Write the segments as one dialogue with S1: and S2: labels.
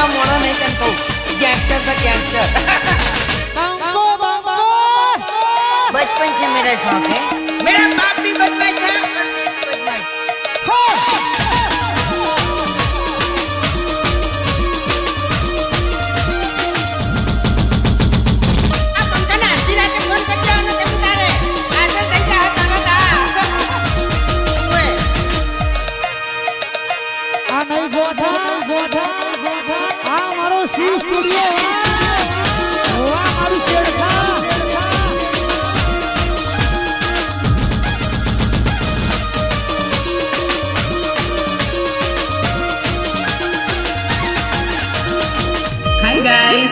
S1: જેવા મોણો નહીં તને કહું ગેંગસ્ટર તો ગેંગસ્ટર बचपन से मेरा शौक है मेरा बाप भी बदमाश था और मैं भी बदमाश अब पंखा ना आधी रात फोन कर जाओ ना जब तारे आज कहीं जा तारा था ओए
S2: आ नहीं गोठा आ मारो सी स्टूडियो वाह मारू शेरखा
S3: Hi guys.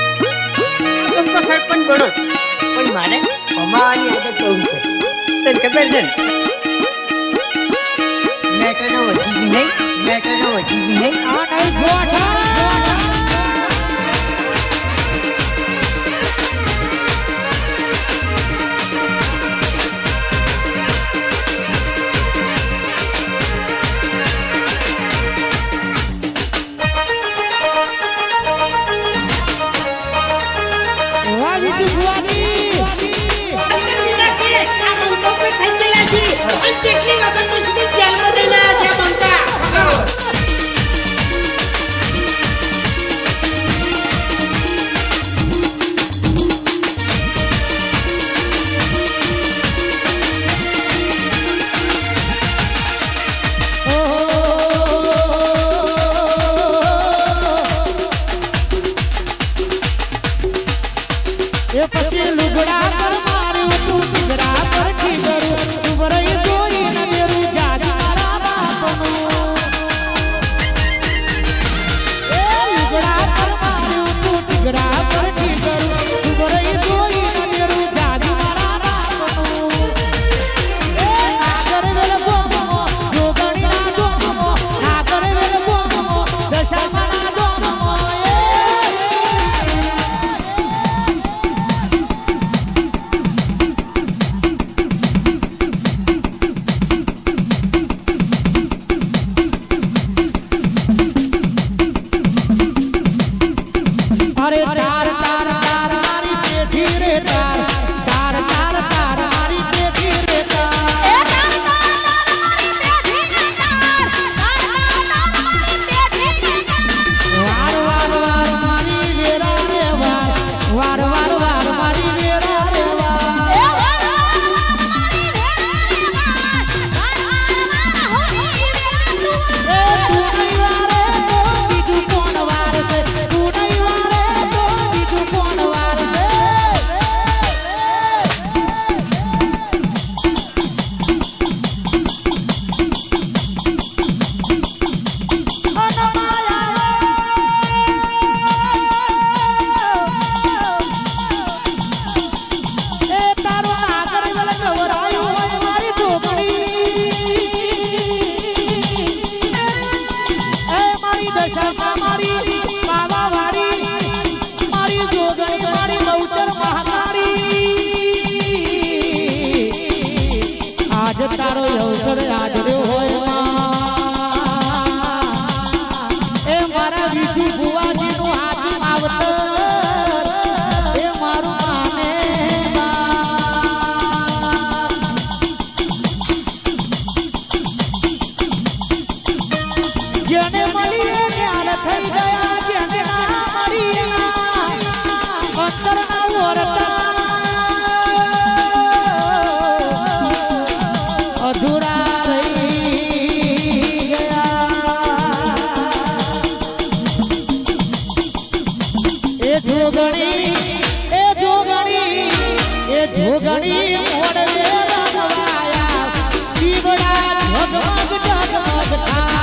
S1: तुमको सरपंच बनो पण मारे અમારી આદત કેવું છે તને ખબર છે મેટરનો વધી નહીં
S2: आ नहीं गोठा ये पति लुगड़ा पर मारू तू तिगड़ा पर ठीकरू तू बरई कोई न मेरू जाजी मारा बापनु ए लुगड़ा पर मारू तू तिगड़ा पर ठीकरू तू बरई कोई न मेरू जाजी मारा बापनु ए नागर वेल बोमो जोगणी ना बोमो नागर वेल बोमो दशा मारा बोमो अरे तार मारी पेठी रे तार मारी पेठी रे तार
S4: ए तार मारी पेठी रे तार मारी पेठी रे तार
S2: वार मारी वेरा रे वार मारी वेरा रे वार
S4: ए वार मारी वेरा रे वार होई वेरा
S2: ए तू नहीं वारे तो बीजू कोण वार से तू नहीं वारे तो बीजू कोण वार से ए तारो नागर वेल नवरायो मारी ढोकड़ी ए मारी दशा मारी बाबा वारी मारी जोगणी मारी लौटर महाकारी आज तारो अवसर आज रे होय ए मारा विजू बुवाजी नु हाथ आवत ए मारू माने જેને મળીએ જ્ઞાન થઈ ગયા જેને ના મળીએ ના અંતરના ઓરતા અધૂરા રહી ગયા એ જોગણી મોડે રંગવાયા દીવડા ઝગમગ થાય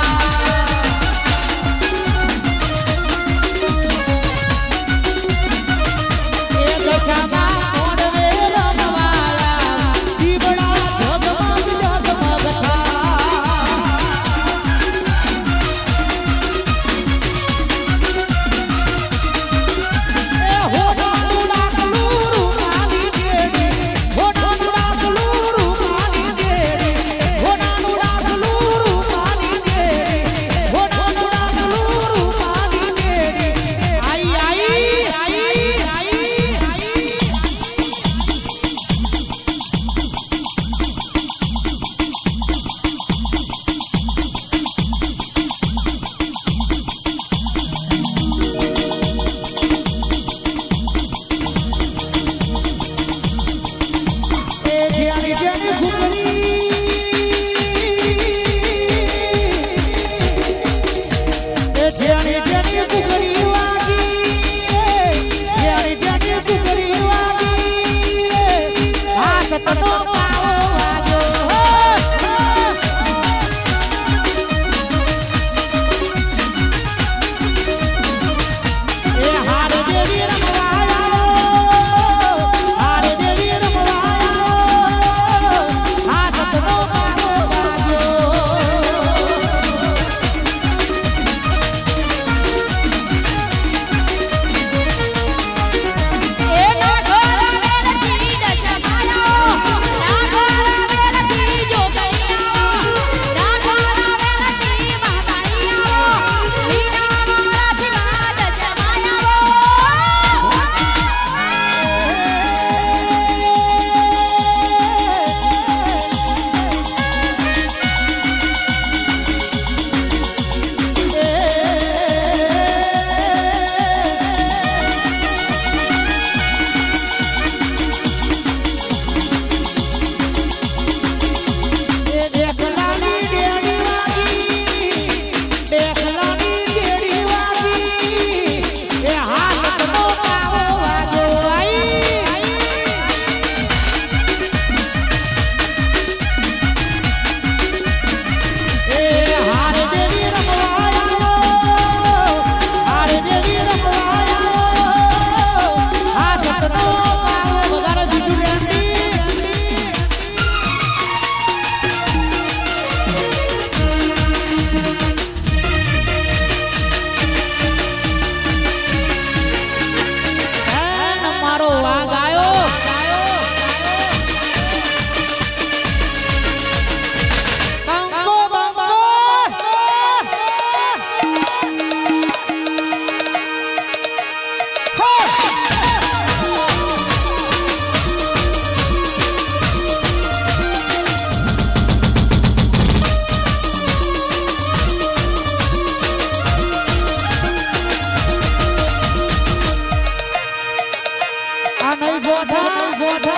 S2: નહીં ગોઠા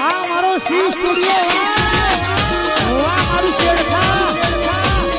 S2: આ મારો સી સ્ટુડિયો